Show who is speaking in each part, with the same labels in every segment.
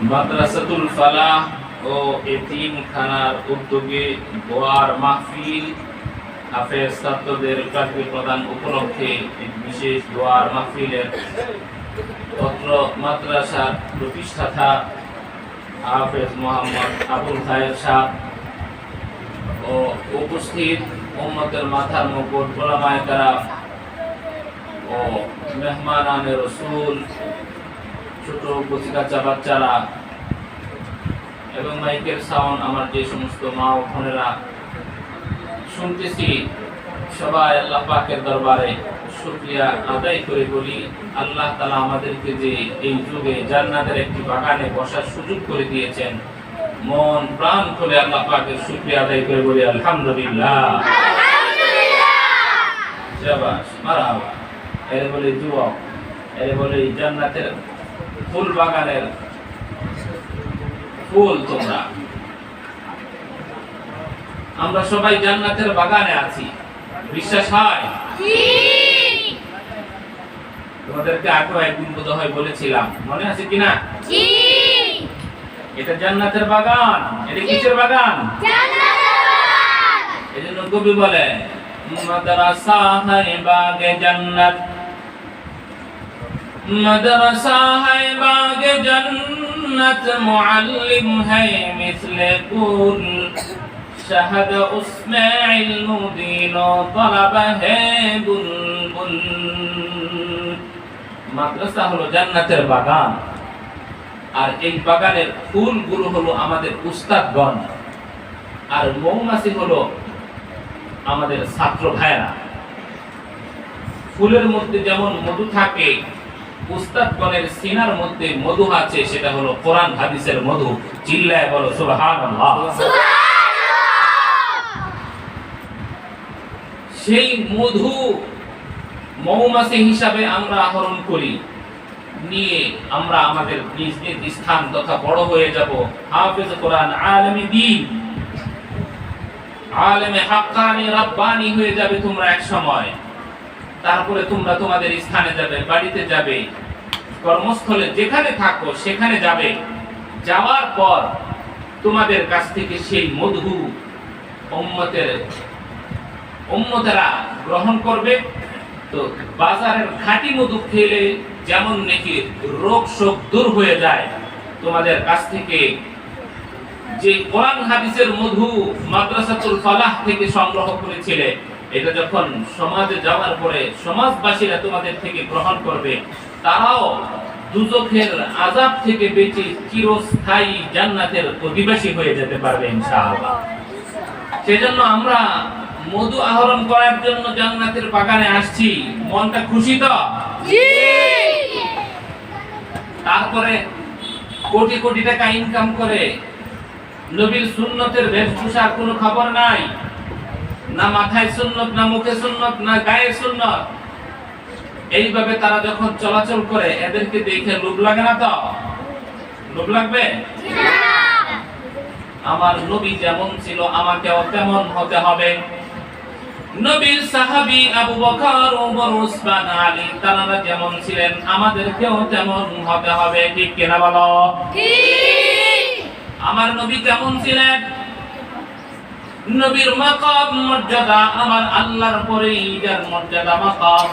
Speaker 1: মাদ্রাসাতুল ফালাহ ও এতিমখানার উদ্যোগে দোয়ার মাহফিল হাফেজ ছাত্রদের চাকরি প্রদান উপলক্ষে বিশেষ দোয়ার মাহফিলের অত্র মাদ্রাসার প্রতিষ্ঠাতা হাফেজ মোহাম্মদ আবুল খায়ের সাহেব ও উপস্থিত উম্মতের মাথার মুকুট ওলামায়ে কেরাম ও মেহমানানে রাসূল ছোট কচিকাচা বাচ্চারা এবং মাইকের সাউন্ড আমার যে সমস্ত মা ও বোনেরা শুনতেছি, সবাই আল্লাহ পাকের দরবারে শুকরিয়া আদায় করে বলি, আল্লাহ তাআলা আমাদেরকে যে এই যুগে জান্নাতের একটি বাগানে বসার সুযোগ করে দিয়েছেন, মন প্রাণ খুলে আল্লাহ পাকের শুকরিয়া আদায় করে বলি আলহামদুলিল্লাহ। শাবাশ, মারহাবা। এর বলে যুবক, এর বলে জান্নাতের ফুল বাগানের ফুল তোমরা। আমরা সবাই জান্নাতের বাগানে আছি, বিশ্বাস হয়? তোমাদেরকে আগেও একদিন বোধহয় বলেছিলাম, মনে আছে কিনা? এটা জান্নাতের বাগান। এটা কিসের বাগান? এই জন্য কবি বলে মাদ্রাসা है बाग जन्नत, मदरसा है बाग जन्नत, मुअल्लिम है मिस्ले कुल, शहद उसमें इल्म दीन और तलब है बुलबुल। মাদ্রাসা হলো জান্নাতের বাগান, আর এই বাগানের ফুলগুলো হলো আমাদের উস্তাদগণ, আর মৌমাছি হলো আমাদের ছাত্র ভাইরা। ফুলের মধ্যে যেমন মধু থাকে, উস্তাদগণের সিনার মধ্যে মধু আছে, সেটা হলো কোরআন হাদিসের মধু। চিল্লায় বলো সুবহানাল্লাহ। সেই মধু মৌমাছি হিসাবে আমরা আহরণ করি, নিয়ে আমরা আমাদের নিজ নিজ স্থান তথা বড় হয়ে যাব হাফেজ কোরআন, আলেমে দ্বীন, আলেমে হাক্কানি রাব্বানি হয়ে যাবে তোমরা এক সময়। তারপরে তোমরা তোমাদের স্থানে যাবে, বাড়িতে যাবে, কর্মস্থলে যেখানে থাকো সেখানে যাবে। যাওয়ার পর তোমাদের কাছ থেকে সেই মধু উম্মতেরা গ্রহণ করবে। তো বাজারের খাঁটি মধু খেলে যেমন নাকি রোগ শোক দূর হয়ে যায়, তোমাদের কাছ থেকে যে কোরআন হাদিসের মধু মাদ্রাসাতুল ফালাহ থেকে সংগ্রহ করেছিলে, এটা যখন সমাজে যাওয়ার পরে সমাজবাসীরা তোমাদের থেকে গ্রহণ করবে, তারাও দুজখের আযাব থেকে বেঁচে চিরস্থায়ী জান্নাতের অধিবাসী হয়ে যেতে পারবে ইনশাআল্লাহ। সেজন্য আমরা মধু আহরণ করার জন্য জান্নাতের বাগানে আসছি। মনটা খুশি তো? তারপরে কোটি কোটি টাকা ইনকাম করে নবীর সুন্নতের বেশভূষার কোনো খবর নাই, না মাথায় সুন্নত, না মুখে সুন্নত, না গায়ে সুন্নত। এইভাবে তারা যখন চলাচল করে, এদেরকে দেখে লোভ লাগে না তো? লোভ লাগবে? আমার নবী যেমন ছিল আমাকেও তেমন হতে হবে। নবীর সাহাবী আবু বকর, ওমর, উসমান, আলী তারা যেমন ছিলেন আমাদেরকেও তেমন হতে হবে। ঠিক কিনা বলো? আমার নবী কেমন ছিলেন? নবীর মাকাম মর্যাদা আমার আল্লাহর পরেই যার মর্যাদা মাকাম।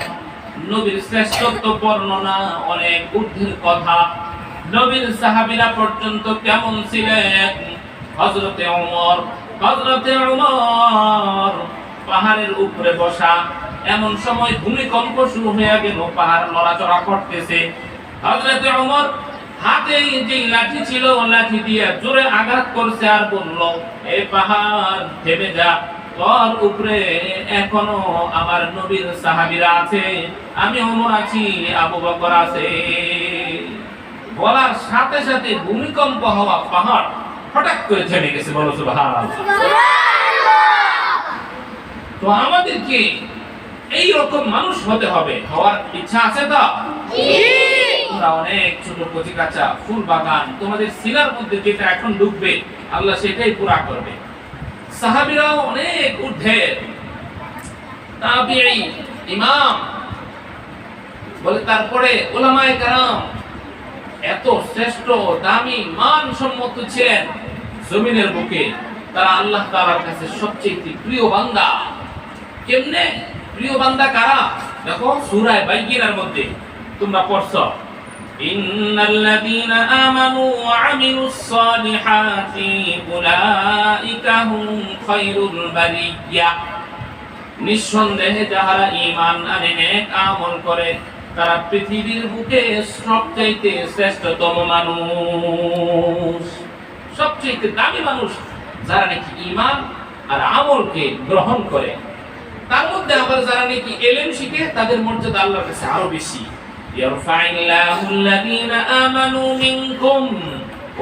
Speaker 1: নবীর শ্রেষ্ঠত্ব বর্ণনা অনেক ঊর্ধ্বের কথা। নবীর সাহাবীরা পর্যন্ত কেমন ছিলেন? হযরতে ওমর পাহাড়ের উপরে বসা, এমন সময় ভূমিকম্প শুরু হয়ে গেল, পাহাড় নড়াচড়া করতেছে। হযরতে ওমর হাতে যে লাঠি ছিল, লাঠি দিয়ে জোরে আঘাত করছে আর বলল, এই পাহাড় থেমে যা, তোর উপরে এখনো আমার নবীর সাহাবীরা আছে, আমি ওমর আছি, আবু বকর আছে। বলার সাথে সাথে ভূমিকম্প হওয়া পাহাড় হঠাৎ করে থেমে গেছে। বলো সুবহানাল্লাহ। তো আমাদেরকে এই রকম মানুষ হতে হবে, হওয়ার ইচ্ছা আছে তো? তোমরা অনেক ছোট কচিকাচা ফুল বাগান, তোমাদের সিনার মধ্যে যেটা এখন ঢুকবে আল্লাহ সেটাই পুরা করবে। সাহাবীরাও অনেক ঊর্ধ্বের, তাবিঈ, ইমাম, বলে তারপরে উলামায়ে কেরাম, এত শ্রেষ্ঠ দামি মানসম্মত ছিলেন জমিনের বুকে, তারা আল্লাহ তাআলার কাছে সবচেয়ে প্রিয় বান্দা। কেমনে প্রিয় বান্দা কারা? দেখো সূরা বাইয়িনার মধ্যে তোমরা পড়ছো, ইন্নাল্লাযীনা আমানু ওয়া আমিলুস সালিহাতি উলাইকা হুম খায়রুল বারিয়া। নিঃসন্দেহে যাহারা ঈমান আনে নেক আমল করে তারা পৃথিবীর বুকে সবচেয়ে শ্রেষ্ঠতম মানুষ, সবচেয়ে দামি মানুষ যারা নাকি ঈমান আর আমলকে গ্রহণ করে। তার মধ্যে আবার যারা নাকি ইলম শিখে তাদের মর্যাদা আল্লাহর কাছে আরো বেশি। ইয়ারফাইল্লাহুল্লাযীনা আমানু মিনকুম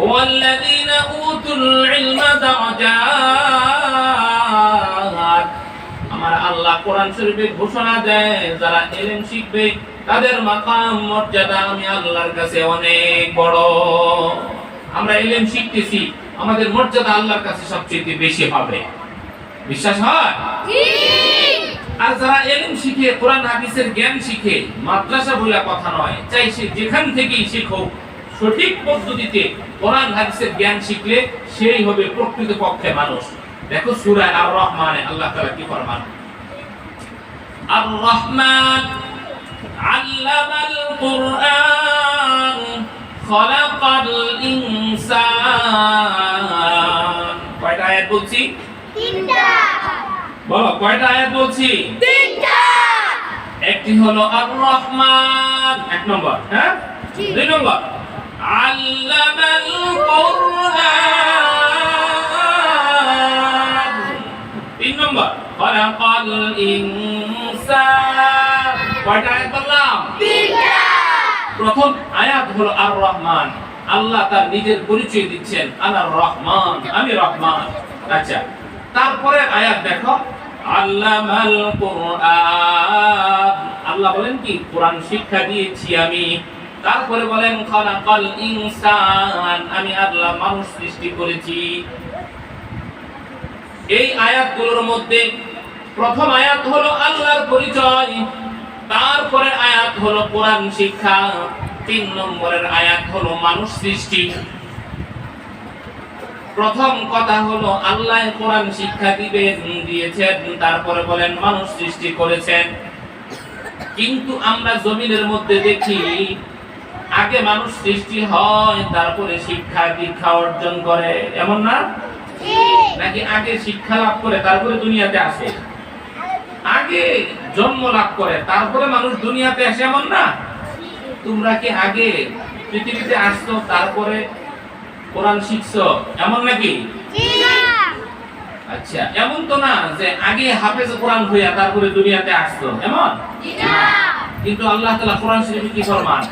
Speaker 1: ওয়াল্লাযীনা উতুল ইলমা দারাজাত। আমার আল্লাহ কোরআন শরীফে ঘোষণা দেয় যারা ইলম শিখবে তাদের মাকাম মর্যাদা আমি আল্লাহর কাছে অনেক বড়। আমরা ইলম শিখতেছি, আমাদের মর্যাদা আল্লাহর কাছে সবচেয়ে বেশি হবে। বিশ্বাস হয়? আর যারা ইলম শিখে, কোরআন হাদিসের জ্ঞান শিখে, মাদ্রাসা বলে কথা নয়, চাই সে যেখান থেকেই শিখুক, সঠিক পদ্ধতিতে কোরআন হাদিসের জ্ঞান শিখলে সেই হবে প্রকৃত পক্ষে মানুষ। দেখো সূরা আর রহমানে আল্লাহ তাআলা কি ফরমান, আর রহমান আল্লামাল কুরআন খলাকাল ইনসান। কয়টা আয়াত বলছি? তিনটা। বলো কয়টা আয়াত বলছি? তিনটা। একটি হলো আর রহমান, এক নম্বর, হ্যাঁ? দুই নম্বর আল্লামাল কুরআন, তিন নম্বর খলাকাল ইনসান। কয়টা আয়াত বললাম? তিনটা। প্রথম আয়াত হলো আর রহমান, আল্লাহ তার নিজের পরিচয় দিচ্ছেন, আনার রহমান, আমি রহমান। আচ্ছা, তারপরে আয়াত দেখো, আল্লামাল কুরআন, আল্লাহ বলেন কি কোরআন শিক্ষা দিয়েছি আমি। তারপরে বলেন খলাকাল ইনসান, আমি আল্লাহ মানুষ সৃষ্টি করেছি। এই আয়াতগুলোর মধ্যে প্রথম আয়াত হলো আল্লাহর পরিচয়, তারপরে আয়াত হলো কোরআন শিক্ষা, তিন নম্বরের আয়াত হলো মানুষ সৃষ্টি। প্রথম কথা হলো আল্লাহ কোরআন শিক্ষা দিয়েছেন, তারপরে বলেন মানুষ সৃষ্টি করেছেন। কিন্তু আমরা জমিনের মধ্যে দেখি আগে মানুষ সৃষ্টি হয়, তারপরে শিক্ষা দীক্ষা অর্জন করে, এমন না? নাকি আগে শিক্ষা লাভ করে তারপরে দুনিয়াতে আসে? আগে জন্ম লাভ করে তারপরে মানুষ দুনিয়াতে আসে, এমন না? তোমরা কি আগে পৃথিবীতে আসছো তারপরে কোরআন শিখছো, এমন নাকি? আচ্ছা, এমন তো না যে আগে হাফেজ কোরআন হইয়া তারপরে দুনিয়াতে আসছো, এমন? কিন্তু আল্লাহ তাআলা কোরআন শরীফে কি ফরমান,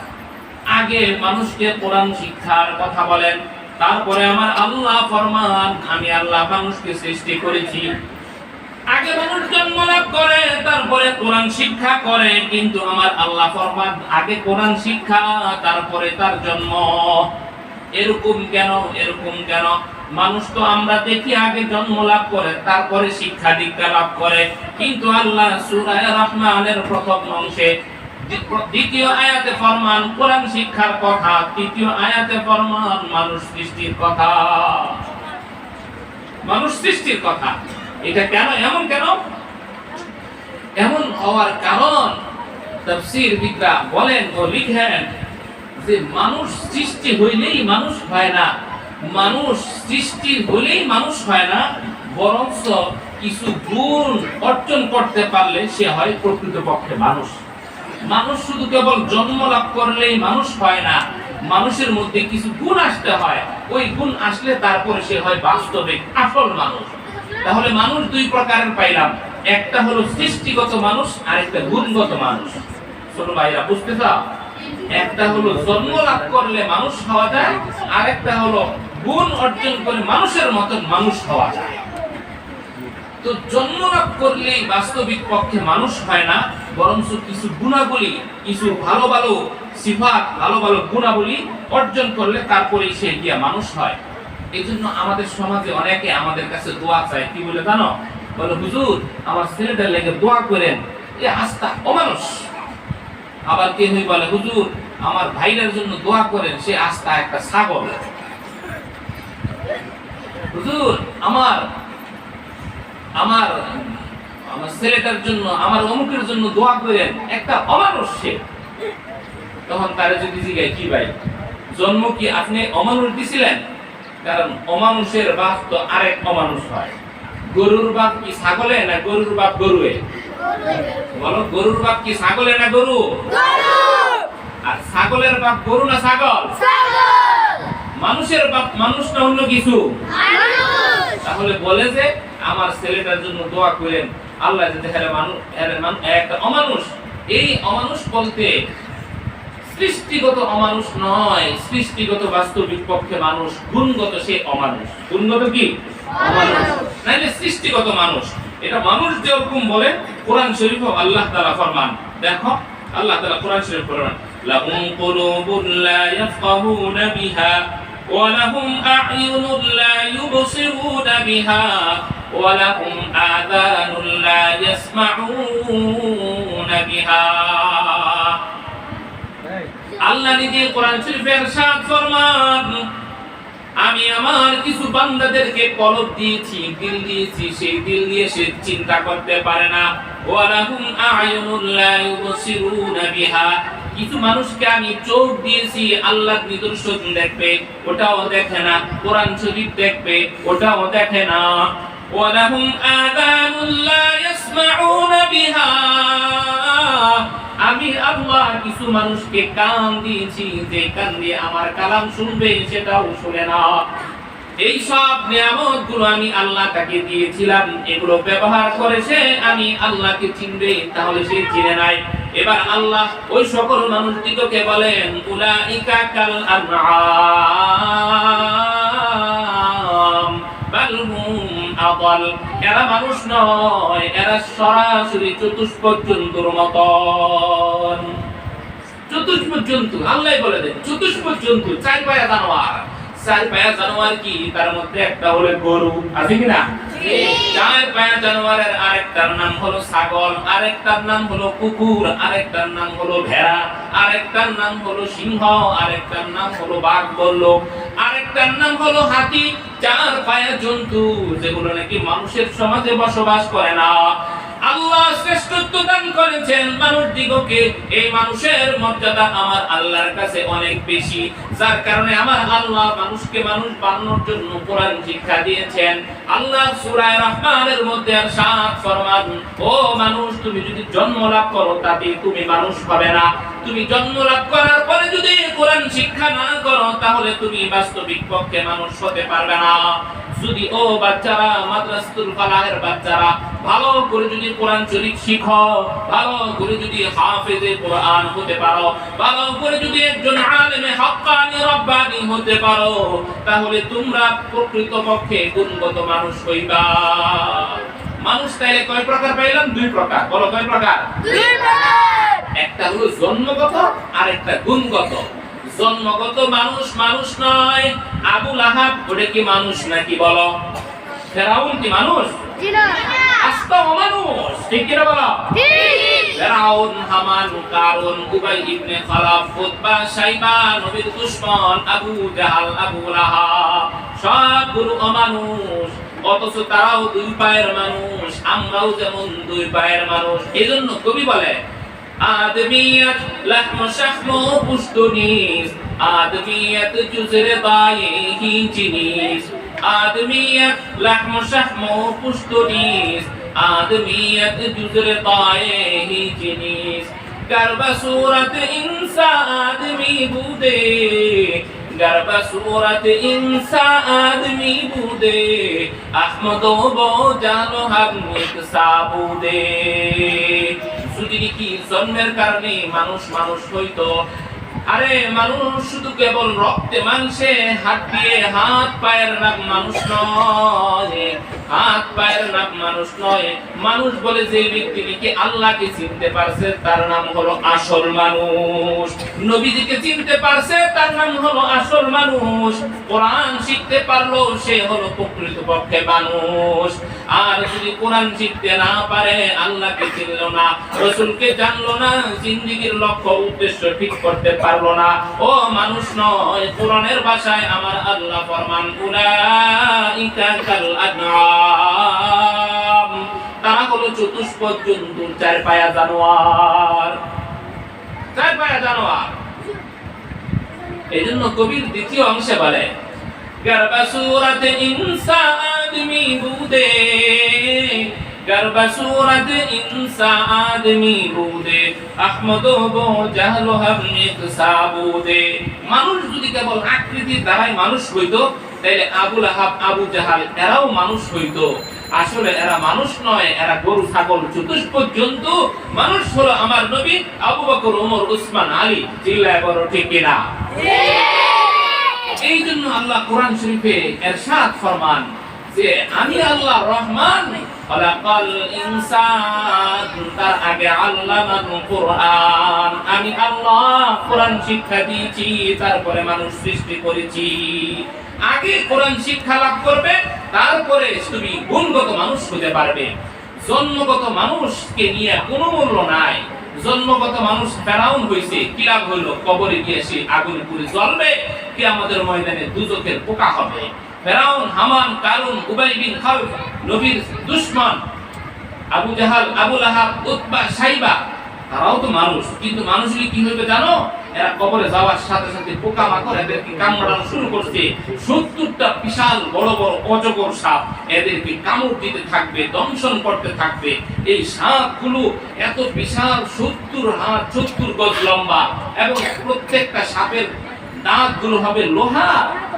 Speaker 1: আগে মানুষকে কোরআন শিক্ষার কথা বলেন, তারপরে আমার আল্লাহ ফরমান আমি আল্লাহ মানুষকে সৃষ্টি করেছি। আগে মানুষ জন্ম লাভ করে তারপরে কোরআন শিক্ষা করে, কিন্তু আমার আল্লাহ ফরমান আগে কোরআন শিক্ষা তারপরে তার জন্ম। এরকম কেন? এরকম কেন? মানুষ তো আমরা দেখি আগে জন্ম লাভ করে তারপরে শিক্ষা দীক্ষা লাভ করে, কিন্তু আল্লাহ সূরা রহমানের প্রথম অংশে দ্বিতীয় আয়াতে ফরমান কোরআন শিক্ষার কথা, তৃতীয় আয়াতে ফরমান মানুষ সৃষ্টির কথা। মানুষ সৃষ্টির কথা, এটা কেন? এমন কেন? এমন হওয়ার কারণ তাফসীরবিদরা বলেন ও লিখেন যে মানুষ সৃষ্টি হইলেই মানুষ হয় না, মানুষ সৃষ্টি হইলেই মানুষ হয় না, বরং কিছু গুণ অর্জন করতে পারলে সে হয় প্রকৃতপক্ষে মানুষ। মানুষ শুধু কেবল জন্ম লাভ করলেই মানুষ হয় না, মানুষের মধ্যে কিছু গুণ আসতে হয়, ওই গুণ আসলে তারপরে সে হয় বাস্তবিক আসল মানুষ। তাহলে মানুষ দুই প্রকারের পাইলাম, একটা হলো সৃষ্টিগত মানুষ আর একটা গুণগত মানুষ। ছোট ভাইরা বুঝতে চাও? একটা হলো জন্ম লাভ করলে মানুষ হওয়া যায়, আর একটা হলো গুণ অর্জন করে মানুষের মতন মানুষ হওয়া যায়। তো জন্ম লাভ করলেই বাস্তবিক পক্ষে মানুষ হয় না, বরং কিছু গুণাবলী, কিছু ভালো ভালো সিফাত, ভালো ভালো গুণাবলী অর্জন করলে তারপরেই সে গিয়া মানুষ হয়। এই জন্য আমাদের সমাজে অনেকে আমাদের কাছে দোয়া চায়, কি বলে জানো? বলে হুজুর আমার ছেলেটার লেগে দোয়া করেন, এ আস্থা অমানুষ। আবার কে বলে হুজুর আমার ভাইয়ের জন্য দোয়া করেন, সে আস্তা একটা ছাগল। হুজুর আমার আমার আমার ছেলেটার জন্য, আমার অমুকের জন্য দোয়া করেন, একটা অমানুষ সে। তখন তারা যদি জিজ্ঞাসা, কি ভাই জন্ম কি আপনি অমানুষ দিছিলেন? কারণ অমানুষের বাপ তো আরেক অমানুষ হয়। গরুর বাপ কি ছাগলে না গরুর বাপ গরুয়ে? বলো, গরুর বাপ কি ছাগলে না গরু? আর ছাগলের বাপ গরু না ছাগল? মানুষের বাপ মানুষ না অন্য কিছু? তাহলে বলে যে আমার ছেলেটার জন্য দোয়া করেন, আল্লাহ যাতে একটা অমানুষ। এই অমানুষ বলতে সৃষ্টিগত অমানুষ নয়, সৃষ্টিগত বাস্তবিক পক্ষে মানুষ, গুণগত সে অমানুষ। গুণগত কি? অমানুষ, নাইলে সৃষ্টিগত মানুষ। এটা মানুষ যেরকম বলে কোরআন শরীফে আল্লাহ তাআলা ফরমান, দেখো আল্লাহ তাআলা কোরআন শরীফে ফরমান, লাহুম কুলুবুন লা ইয়াফকাহুনা বিহা ওয়া লাহুম আ'য়ুনুন লা ইউবসিরুনা বিহা ওয়া লাহুম আযানুন লা ইয়াসমাউনা বিহা। আল্লাহ নিজে কোরআন শরীফে ইরশাদ ফরমান, আমি আমার কিছু বান্দাদেরকে কলব দিয়েছি, দিল দিয়েছি, সেই দিল দিয়ে সে চিন্তা করতে পারে না। ওয়ালাহুম আ'য়ুনুন লা ইউবসিরুনা বিহা, কিছু মানুষকে আমি চোখ দিয়েছি, আল্লাহর নিদর্শন দেখবে, ওটাও দেখে না। কোরআন শরীফ দেখবে, ওটাও দেখে না। ওয়ালাহুম আযানুন লা ইয়াসমাউনা বিহা, আমি আল্লাহ কিছু মানুষকে কান দিয়েছি, যে কান দিয়ে আমার কালাম শুনবে, সেটাও শুনে না। এই সব নিয়ামতগুলো আমি আল্লাহ তাকে দিয়েছিলাম, এগুলো ব্যবহার করেছে, আমি আল্লাহকে চিনবে, তাহলে সে চিনে নাই। এবার আল্লাহ ওই সকল মানুষদিগকে বলেন, উলাইকা কাল আনআম বাল হুম আদাল, এরা মানুষ নয়, এরা সরাসরি চতুষ্পদ জন্তুর মতন। চতুষ্পদ জন্তু আল্লাহ বলে দেন, চতুষ্পদ জন্তু, চার পায়া জানোয়ার। চার পায়া জানোয়ার কি? তার মধ্যে একটা হলো গরু, আছে কিনা? চার পায়া জানোয়ারের আরেকটার নাম হলো ছাগল, আরেকটার নাম হলো কুকুর, আরেকটার নাম হলো ভেড়া, আরেকটার নাম হলো সিংহ, আরেকটার নাম হলো বাঘ বল্লভ, আরেকটার নাম হলো হাতি। চার পায়া জন্তু যেগুলো নাকি মানুষের সমাজে বসবাস করে না। আল্লাহ শ্রেষ্ঠত্ব দান করেছেন মানুষ দিগকে, এই মানুষের মর্যাদা আমার আল্লাহর কাছে অনেক বেশি, যার কারণে আমার আল্লাহ মানুষকে মানুষ বানানোর জন্য কোরআন শিক্ষা দিয়েছেন। আল্লাহ সূরা রহমানের মধ্যে ইরশাদ ফরমান, ও মানুষ, তুমি যদি জন্ম লাভ করো তাতে তুমি মানুষ হবে না। তুমি জন্ম লাভ করার পরে যদি কোরআন শিক্ষা না করো, তাহলে তুমি বাস্তবিক পক্ষে মানুষ হতে পারবে না। যদি ও বাচ্চারা, মাদ্রাসাতুল ফালাহের বাচ্চারা, ভালো করে যদি কোরআন শরীফ শিখো, ভালো করে যদি হাফেজে কোরআন হতে পারো, ভালো করে যদি একজন আলেমে হক্কানি রব্বানি হতে পারো, তাহলে তোমরা প্রকৃতপক্ষে গুণগত মানুষ হইবা। মানুষ তাইলে কয় প্রকার পাইলাম? দুই প্রকার। বলো কয় প্রকার? দুই প্রকার। একটা হলো জন্মগত আর একটা গুণগত। জন্মগত মানুষ মানুষ নয়। আবু লাহাব ওটা কি মানুষ নাকি? বলো। ফেরাউন কি মানুষ? আস্তা অমানুষ, ঠিক কিনা বলো? ফেরাউন, হামান, কারুন, উবাই ইবনে খালাফ, উতবা, শাইবা, নবীর দুশমন, আবু জাহাল, আবু লাহাব, সবগুলো অমানুষ। অথচ তারাও দুই পায়ের মানুষ, আমরাও যেমন দুই পায়ের মানুষ। এজন্য কবি বলে, आदमियत लहम शख्म पुश्तनीस, आदमियत जुज़र दाये ही जिनीस, आदमियत लहम शख्म पुश्तनीस, आदमियत जुज़र दाये ही जिनीस, गर्ब सूरत इंसा आदमी बूदे, गर्ब सूरत इंसा आदमी बूदे, अहमदो बो जानो हम एक साबूदे। যদি কি জন্মের কারণে মানুষ মানুষ হইতো? আরে মানুষ শুধু কেবল রক্তে মাংসে হাত দিয়ে, হাত পায়ের নাম মানুষ নয়, হাত পায়ের নাম মানুষ নয়। মানুষ বলে যে ব্যক্তি নাকি আল্লাহকে চিনতে পারছে, তার নাম হলো আসল মানুষ। নবীজিকে চিনতে পারছে, তার নাম হলো আসল মানুষ। কোরআন শিখতে পারলো, সে হলো প্রকৃতপক্ষে মানুষ। আর যদি কোরআন শিখতে না পারে, আল্লাহকে চিনলো না, রাসূলকে জানলো না, জিন্দেগীর লক্ষ্য উদ্দেশ্য ঠিক করতে পারে পারলো না। ও মানুষ নয়, কোরআনের ভাষায় আমার আল্লাহ ফরমান উলাইকা কাল আনআম, তারা হলো চতুষ্পদ জন্তুর চার পায়া জানোয়ার, চার পায়া জানোয়ার। এইজন্য কবির দ্বিতীয় অংশে বলে গর্ব সূরত ইনসা আদমি বুদে, গর্ব সূরত ইনসা আদমি বুদে, আহমদ বো জাহল হাম ইকসাবুদে। মানুষ যদি কেবল আকৃতির দ্বারাই মানুষ হইতো তাহলে আবু লাহাব আবু জাহাল এরাও মানুষ হইতো। আসলে এরা মানুষ নয়, এরা গরু ছাগল চতুষ্পদ জন্তু। মানুষ হলো আমার নবী আবু বকর ওমর উসমান আলী। চিল্লায় বলো ঠিক কিনা? এই জন্য আল্লাহ কোরআন শরীফে ইরশাদ ফরমান যে আমি আল্লাহ রহমান, খলাকাল ইনসান, তার আগে আল্লামাল কোরআন, আমি আল্লাহ কোরআন শিক্ষা দিয়েছি, তারপরে মানুষ সৃষ্টি করেছি। আগে কোরআন শিক্ষা লাভ করবে, তারপরে তুমি গুণগত মানুষ হতে পারবে। জন্মগত মানুষকে নিয়ে কোনো মূল্য নাই। জন্মগত মানুষ ফেরাউন হইছে, কি লাভ হইল? কবরে গিয়ে সে আগুনে পুড়ে জ্বলবে, কিয়ামতের ময়দানে দুজকের পোকা হবে। ফেরাউন, হামান, কারুন, উবাই বিন খালফ, নবীর দুশমন, আবু জাহাল, আবু লাহাব, উতবা, সাইবা, তারাও তো মানুষ। কিন্তু মানুষগুলি কি হইবে জানো? এরা কবরে যাওয়ার সাথে সাথে পোকা মাকড় এদেরকে কামড়ানো শুরু করছে। 70টা বিশাল বড় বড় অজগর সাপ এদেরকে কামড় দিতে থাকবে, দংশন করতে থাকবে। এই সাপগুলো এত বিশাল, 70 হাত 70 গজ লম্বা, এবং প্রত্যেকটা সাপের দাঁতগুলো হবে লোহা,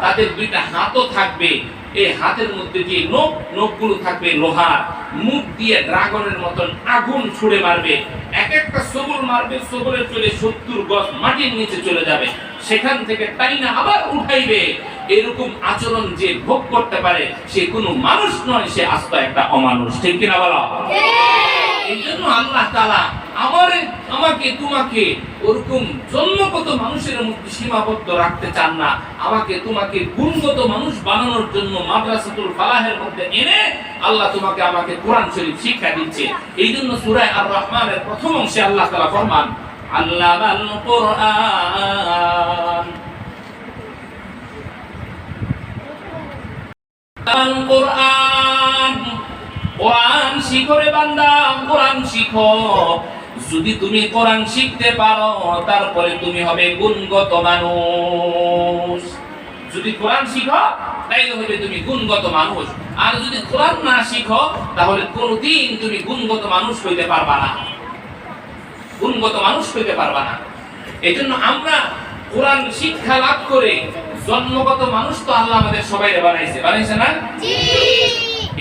Speaker 1: তাদের দুইটা হাতও থাকবে। এই হাতের মধ্যে যে নখগুলো থাকবে লোহার, মুখ দিয়ে ড্রাগনের মতন আগুন ছুড়ে মারবে। এক একটা সবল মারবে, সবলের চলে 70 গজ মাটির নিচে চলে যাবে, সেখান থেকে টাইনা আবার উঠাইবে। এরকম আচরণ যে ভোগ করতে পারে সে কোনো মানুষ নয়, সে আস্ত একটা অমানুষ। ঠিক কিনা বলো? এই জন্য আল্লাহ তাআলা আমাকে তোমাকে ওরকম জন্মগত মানুষের মধ্যে সীমাবদ্ধ রাখতে চান না। আমাকে তোমাকে গুণগত মানুষ বানানোর জন্য মাদ্রাসাতুল ফালাহের মধ্যে এনে আল্লাহ তোমাকে আমাকে কোরআন শরীফ শিক্ষা দিচ্ছে। এই জন্য সূরা আর রহমানের প্রথম অংশে আল্লাহ তাআলা ফরমান আল্লামাল কোরআন, কোরআন শিখো রে বান্দা, কোরআন শিখো। যদি তুমি কোরআন শিখতে পারো তারপরে তুমি হবে গুণগত মানুষ। যদি কোরআন শিখো তাইলে হবে তুমি গুণগত মানুষ। আর যদি কোরআন না শিখো তাহলে কোনদিন তুমি গুণগত মানুষ হইতে পারবা না, গুণগত মানুষ হইতে পারবা না। এজন্য আমরা কোরআন শিক্ষা লাভ করে জন্মগত মানুষ তো আল্লাহ আমাদের সবাই বানাইছে না? জি।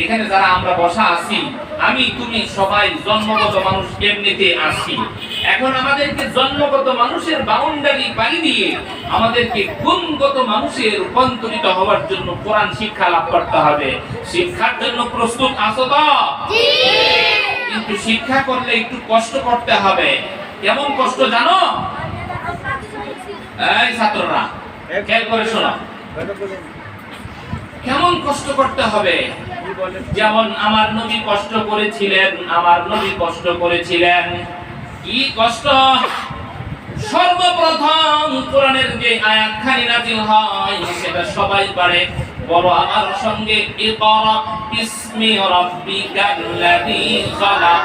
Speaker 1: এখানে যারা আমরা বসা আছি, আমি তুমি সবাই জন্মগত মানুষ এমনিতে আছি। এখন আমাদেরকে জন্মগত মানুষের বাউন্ডারি পাড়ি দিয়ে আমাদেরকে গুণগত মানুষে রূপান্তরিত হওয়ার জন্য কোরআন শিক্ষা লাভ করতে হবে। শিক্ষার জন্য প্রস্তুত আছো তো? জি। কিন্তু শিক্ষা করলে একটু কষ্ট করতে হবে। কেমন কষ্ট জানো? এই ছাত্ররা খেয়াল করে শোনো, কেমন কষ্ট করতে হবে। যেমন আমার নবী কষ্ট করেছিলেন, আমার নবী কষ্ট করেছিলেন। কি কষ্ট? সর্বপ্রথম কোরআনের যে আয়াতখানি নাযিল হয় সেটা সবাই পারে। বলো আমার সঙ্গে, ইকরা বিসমি রাব্বিকাল্লাযী খালাক,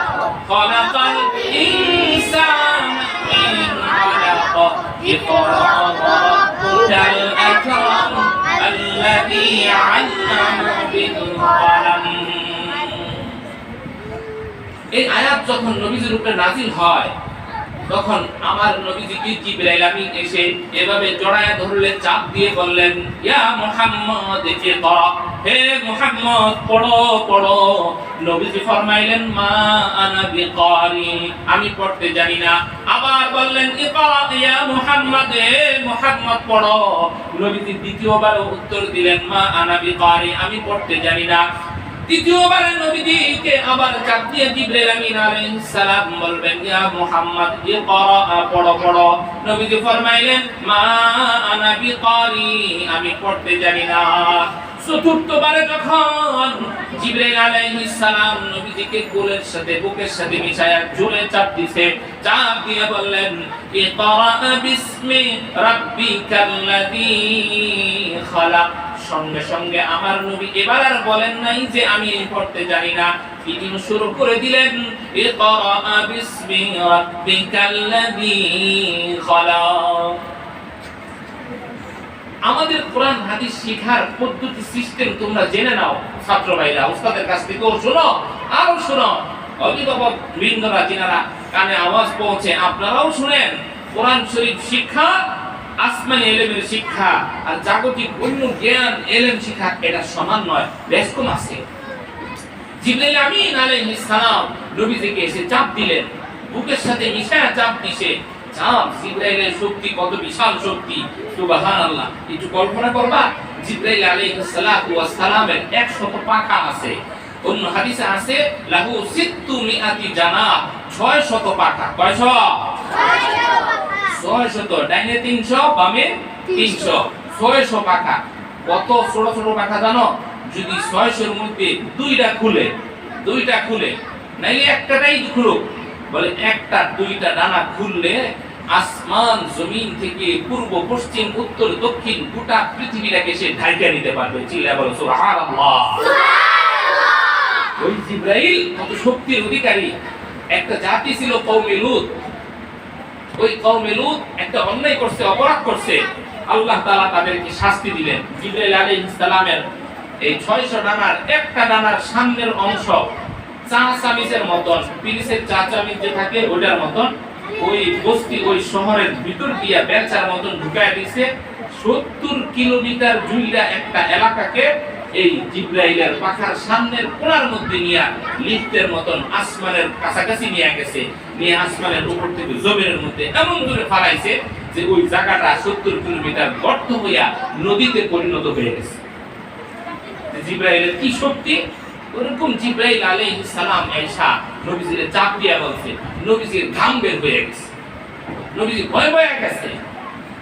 Speaker 1: খালাকাল ইনসানা মিন আলাক, ইকরা রাব্বুকাল আকরাম আল্লাযী আল্লামা বিল কলম। এই আয়াত যখন নবীজির উপরে নাযিল হয় তখন আমার নবীজিকে জিবরাইল আমিন এসে এভাবে জড়ায়া ধরলেন, চাপ দিয়ে বললেন, ইয়া মুহাম্মদ ইকরা, হে মুহাম্মদ পড়ো পড়ো। নবীজি ফরমাইলেন, মা আনা বিকারি, আমি পড়তে জানি না। আবার বললেন, ইকরা ইয়া মুহাম্মদ, হে মুহাম্মদ পড়ো। নবীজি দ্বিতীয়বার উত্তর দিলেন, মা আনা বিকারি, আমি পড়তে জানি না। তৃতীয়বার নবীজিকে আবার চাপ দিয়ে জিবরাইল আমিন আলাইহিস সালাম বলবেন, ইয়া মুহাম্মদ ইকরা, পড়ো পড়ো। নবীজি ফরমাইলেন, মা আনা বিকারি, আমি পড়তে জানি না। চতুর্থবারে যখন জিবরাইল আলাইহিস সালাম নবীজিকে কোলের সাথে বুকের সাথে মিশায়া জোরে চাপ দিছে, চাপ দিয়ে বললেন ইকরা বিসমি রাব্বিকাল্লাযী খালাক। সঙ্গে সঙ্গে আমার নবী এবার আর বলেন নাই যে আমি পড়তে জানি না, তিনি শুরু করে দিলেন ইকরা বিসমি রাব্বিকাল্লাযী খালাক। আমাদের কোরআন হাদিস শেখার পদ্ধতি সিস্টেম তোমরা জেনে নাও ছাত্র ভাইরা, উস্তাদের কাছ থেকেও শোনো, আরো শোনো, অভিভাবক বৃন্দরা যিনারা কানে আওয়াজ পৌঁছে আপনারাও শুনেন। কোরআন শরীফ শিক্ষা, আসমানি ইলমের শিক্ষা আর জাগতিক অন্য জ্ঞান ইলম শিক্ষা এটা সমান নয়, বেশ কম আছে। জিবরাইল আমিন আলাইহিস সালাম নবীজিকে এসে চাপ দিলেন, বুকের সাথে মিশায়া চাপ দিছে। চাপ, জিবরাইলের শক্তি কত বিশাল শক্তি, সুবহানাল্লাহ। একটু কল্পনা করবা, জিবরাইল আলাইহিস সালাতু ওয়াস সালামের 100 পাখা আছে। অন্য হাদিসে আছে লাহু 600 জানাহ, 600 পাখা। কয়শ? 600। ডাইনে 300, বামে 300, 600 পাখা। কত ছোট ছোট পাখা জানো? যদি 600 এর মধ্যে দুইটা খুলে নাইলে একটাই খুলুক, বলে একটা দুইটা ডানা খুললে আসমান জমিন থেকে পূর্ব পশ্চিম উত্তর দক্ষিণ গোটা পৃথিবীটাকে সে ঢাইকা নিতে পারবে। চিল্লায়া বলো সুবহানাল্লাহ। ওই জিবরাইল কত শক্তির অধিকারী। একটা জাতি ছিল কওমে লূত, ওই কওমে লূত একটা অন্যায় করছে, অপরাধ করছে, আল্লাহ তাআলা তাদেরকে শাস্তি দিলেন। জিবরাইল আলাইহিস সালামের এই 600 ডানার একটা ডানার সামনের অংশ চা চামিচের মতন, পিরিসের চা চামিচ যে থাকে ওটার মতন, ওই বস্তি ওই শহরের ভিতর দিয়া বেলচার মতন ঢুকায় দিয়েছে। 70 কিলোমিটার জুড়ে একটা এলাকাকে এই জিবরাইলের পাখার সামনের কোণার মধ্যে নিয়ে লিফটের মতন আসমানের কাছাকাছি নিয়ে গেছে, নিয়ে আসমানের উপর থেকে জমিনের মধ্যে এমন দূরে ফালাইছে যে ওই জায়গাটা 70 কিলোমিটার গর্ত হইয়া নদীতে পরিণত হয়ে গেছে। জিবরাইলের কি শক্তি! ওরকম জিবরাইল আলাইহিস সালাম আয়েশা নবীজির চাপ দিয়া বলছে, নবীজির ঘাম বের হয়ে গেছে, নবীজি ভয় ভয়ে গেছে।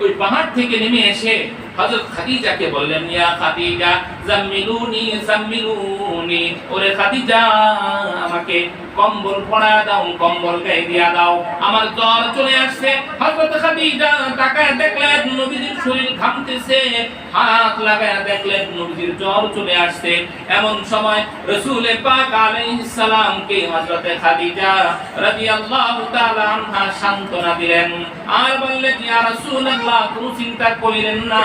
Speaker 1: ওই পাহাড় থেকে নেমে এসে হযরত খাদিজাকে বললেন ইয়া খাদিজা জাম্মিলুনি জাম্মিলুনি, ওরে খাদিজা আমাকে কম্বল পরায়া দাও, কম্বল গায়ে দিয়া দাও, আমার জ্বর চলে আসছে। হযরত খাদিজা তাকায় দেখলেন নবীজির শরীর ঘামতেছে, হাত লাগায়া দেখলেন নবীজির জ্বর চলে আসছে। এমন সময় রাসূল পাক আলাইহিস সালামকে হযরত খাদিজা রাদিয়াল্লাহু তাআলা আনহা সান্ত্বনা দিলেন আর বললেন ইয়া রাসূলুল্লাহ কোনো চিন্তা করিলেন না,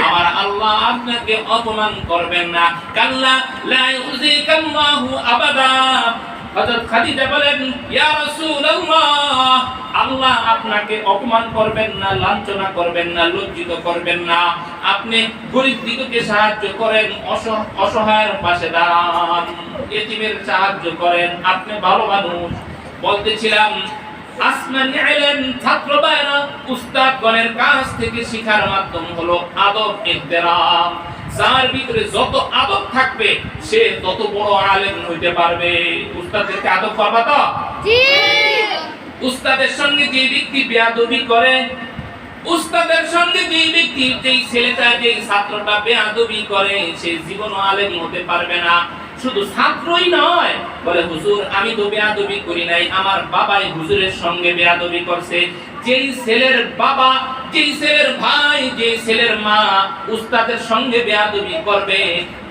Speaker 1: আমার আল্লাহ আপনাকে অপমান করবেন না, কাল্লা লা ইউযিকাল্লাহু আবাদা। হযরত খাদিজা বলেন ইয়া রাসূলুল্লাহ আল্লাহ আপনাকে অপমান করবেন না, লাঞ্ছনা করবেন না, লজ্জিত করবেন না। আপনি গরীব দিগকে সাহায্য করেন, অসহায়ের পাশে দাঁড়ান, এতিমের সাহায্য করেন, আপনি ভালো মানুষ। বলতেছিলাম আসমানি ইলম ছাত্র ভাইরা উস্তাদগণের কাছ থেকে শিখার মাধ্যম হলো আদব ইহতিরাম। যার ভিতরে যত আদব থাকবে সে তত বড় আলেম হইতে পারবে। উস্তাদদেরকে আদব করবা তো? জি। উস্তাদের সঙ্গে যে ব্যক্তি বেয়াদবি করে, উস্তাদের সঙ্গে যে ব্যক্তি, যেই ছেলেটা যেই ছাত্রটা বেয়াদবি করে সে জীবনও আলেম হতে পারবে না। শুধু ছাত্রই নয়, বলে হুজুর আমি তো বেয়াদবি করি নাই, আমার বাবাই হুজুরের সঙ্গে বেয়াদবি করছে। যেই ছেলের বাবা, যেই ছেলের ভাই, যেই ছেলের মা উস্তাদের সঙ্গে বেয়াদবি করবে,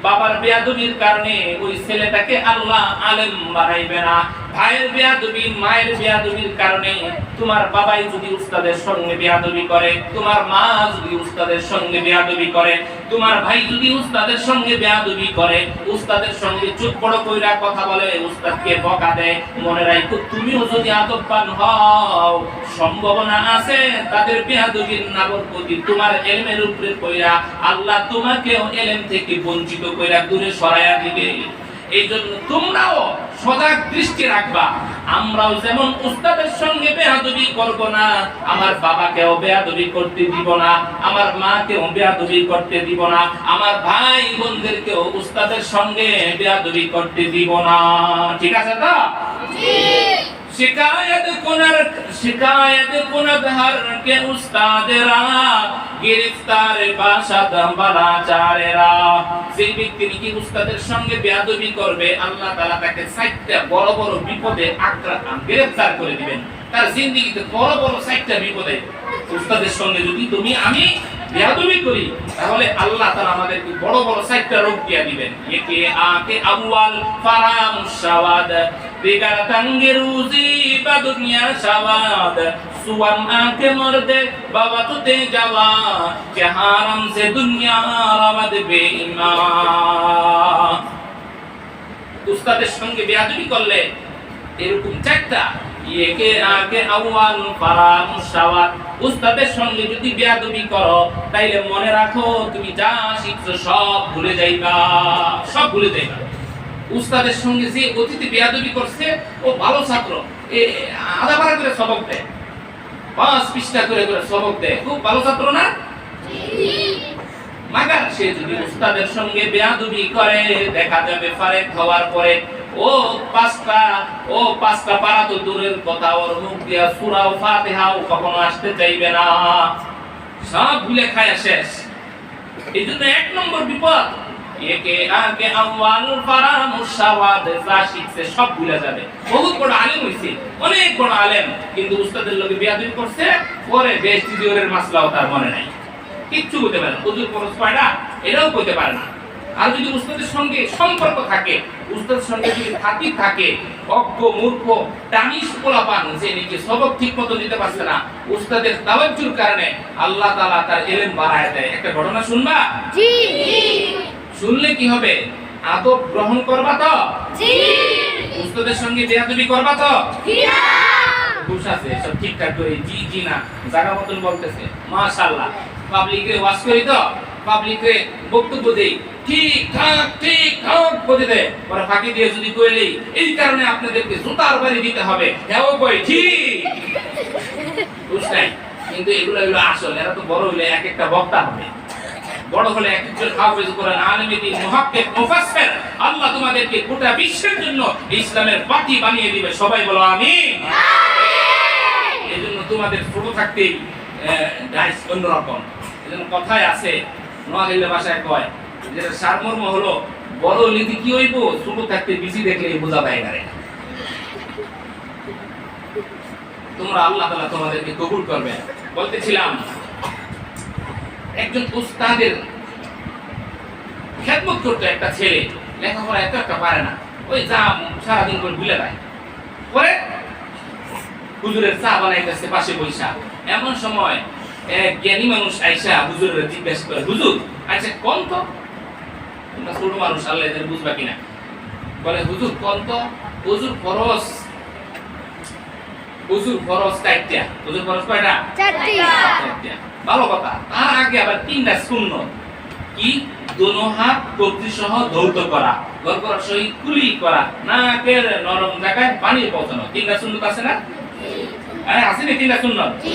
Speaker 1: বাবার বেয়াদবির কারণে ওই ছেলেটাকে আল্লাহ আলেম বানাইবে না। ভাইয়ের বেয়াদবি, মায়ের বেয়াদবির কারণে তোমার বাবাই যদি উস্তাদের সঙ্গে বেয়াদবি করে, তোমার মা যদি উস্তাদের সঙ্গে বেয়াদবি করে, তোমার ভাই যদি উস্তাদের সঙ্গে বেয়াদবি করে, উস্তাদের সঙ্গে চুপ বড় কইরা কথা বলে, উস্তাদকে বকা দেয়, মনে রাখো তুমিও যদি আদববান হও সম্ভাবনা আছে তাদের বেয়াদবির নাবরকতি তোমার ইলমের উপরে কইরা আল্লাহ তোমাকেও ইলম থেকে বঞ্চিত কইরা দূরে সরাইয়া দিবে। এইজন্য তোমরাও সজাগ দৃষ্টি রাখবা, আমরাও যেমন উস্তাদের সঙ্গে বেয়াদবি করব না, আমার বাবাকেও বেয়াদবি করতে দিব না, আমার মাকেও বেয়াদবি করতে দিব না, আমার ভাই বোনদেরকেও উস্তাদের সঙ্গে বেয়াদবি করতে দিব না। ঠিক আছে তো? জি। शिकायत कुनदहर के उस्तादेरा गिरफ्तार बाशाद बालाचारेरा। যে ব্যক্তি নাকি উস্তাদের সঙ্গে বেয়াদবি করবে আল্লাহ তাআলা তাকে 4টা বড় বড় বিপদে গ্রেফতার করে দিবেন। তার জিন্দেগিতে বড় বড় 4টা বিপদে উস্তাদের সঙ্গে যদি তুমি আমি বেয়াদবি করি তাহলে আল্লাহ তাআলা আমাদেরকে বড় বড় 4টা রোগ দিয়ে দিবেন। একে আকে আউয়াল ফারাম শাওয়াদ দিগার তঙ্গে রুজি বা দুনিয়া শাওয়াদ সুয়াম আকে মরদে বাবা তুতে যাওয়া যে হারাম সে দুনিয়া রামদ বেঈমান। উস্তাদের সঙ্গে বেয়াদবি করলে এরকম 4টা একে আকে আউয়াল ফারাম শাওয়াদ। উস্তাদের সঙ্গে যদি বেয়াদবি করো তাইলে মনে রাখো তুমি যা শিখছো সব ভুলে যাইবা, সব ভুলে যাইবা। উস্তাদের সঙ্গে যে অতিথি বেয়াদবি করছে ও ভালো ছাত্র, আধা পারা করে সবক দেয়, 5 পৃষ্ঠা করে করে সবক দেয়, খুব ভালো ছাত্র না? মাগার সে যদি উস্তাদের সঙ্গে বেয়াদবি করে দেখা যাবে ফারেক হওয়ার পরে ও পাঁচটা পারা তো দূরের কথা, ওর মুখ দিয়া সূরা ও ফাতিহাও কখনো আসতে চাইবে না, সব ভুলে খায় শেষ। এই জন্য 1 নম্বর বিপদ একে আগে আওয়াল ফারামুশ শাওয়াদ, যা শিখছে সব ভুলে যাবে। বহুত বড় আলেম হইছে, অনেক বড় আলেম, কিন্তু উস্তাদের লগে বেয়াদবি করছে, পরে বেহেশতি জিওরের মাসলাও তার মনে নাই, কিচ্ছু বলতে পারে না। হুজুর ফরজ কয়টা এটাও কইতে পারে না। আর যদি উস্তাদের সঙ্গে সম্পর্ক থাকে, উস্তাদের সঙ্গে যদি থাকে অজ্ঞ মূর্খ টানিস পোলাপান যে নিজে সবক ঠিকমতো দিতে পারছে না, উস্তাদের তাওয়াজ্জুর কারণে আল্লাহ তাআলা তার ইলম বাড়ায় দেয়। একটা ঘটনা শুনবা? জি। শুনলে কি হবে? আদব গ্রহণ করবা তো? জি। উস্তাদের সঙ্গে বেয়াদবি করবা তো? জি না। খুশ আছে সব ঠিকঠাক করে জি জি না জায়গা মতন বলতেছে, মাশাআল্লাহ। পাবলিকে ওয়াজ করি তো, পাবলিকে বক্তব্য দেই, ঠিক ঠাক বলে দেয়, পরে ফাঁকি দিয়ে যদি কইলেই এই কারণে আপনাদেরকে জুতার বাড়ি দিতে হবে, হ্যাঁ কই ঠিক বুঝছেন। কিন্তু এগুলো আসল, এরা তো বড় হলে এক একটা বক্তা হবে, বড় হলে এক একজন হাফেজ কোরআন, আলেমে দ্বীন, মুহাক্কিক, মুফাসসির। আল্লাহ তোমাদেরকে গোটা বিশ্বের জন্য ইসলামের পার্টি বানিয়ে দিবে। সবাই বলো আমিন। এজন্য তোমাদের ছোট থাকতেই গাইস অন্যরকম। এজন্য কথায় আছে, নোয়াখালী ভাষায় কয় যেটা সারমর্ম হলো বড় নীতি কি হইব, ছোট থাকতে বিজি দেখলে বোঝা যায় না। তোমরা আল্লাহ তাআলা তোমাদেরকে কবুল করবেন। বলতেছিলাম একজন উস্তাদের খেদমত করতে একটা ছেলে, লেখাপড়া এত একটা পারে না, ওই যা সারাদিন করে ভুলে যায়। পরে হুজুরের চা বানাইতেছে পাশে বৈশা, এমন সময় এক জ্ঞানী মানুষ আইসা হুজুরের জিজ্ঞেস করে, হুজুর আচ্ছা কোন তো, তোমরা ছোট মানুষ আল্লাহ এদের বুঝবা কিনা, বলে হুজুর কোন তো, হুজুর ফরজ 4টা। হুজুর ফরজ কয়টা? 4টা। ভালো কথা। তার আগে আবার 3টা সুন্নত। কি? দোনো হাত কবজি সহ ধৌত করা, গড়গড় সহিত কুলি করা, নাকের নরম জায়গায় পানি পৌঁছানো। 3টা সুন্নত আছে না? আরে আছে না 3টা সুন্নত? জি।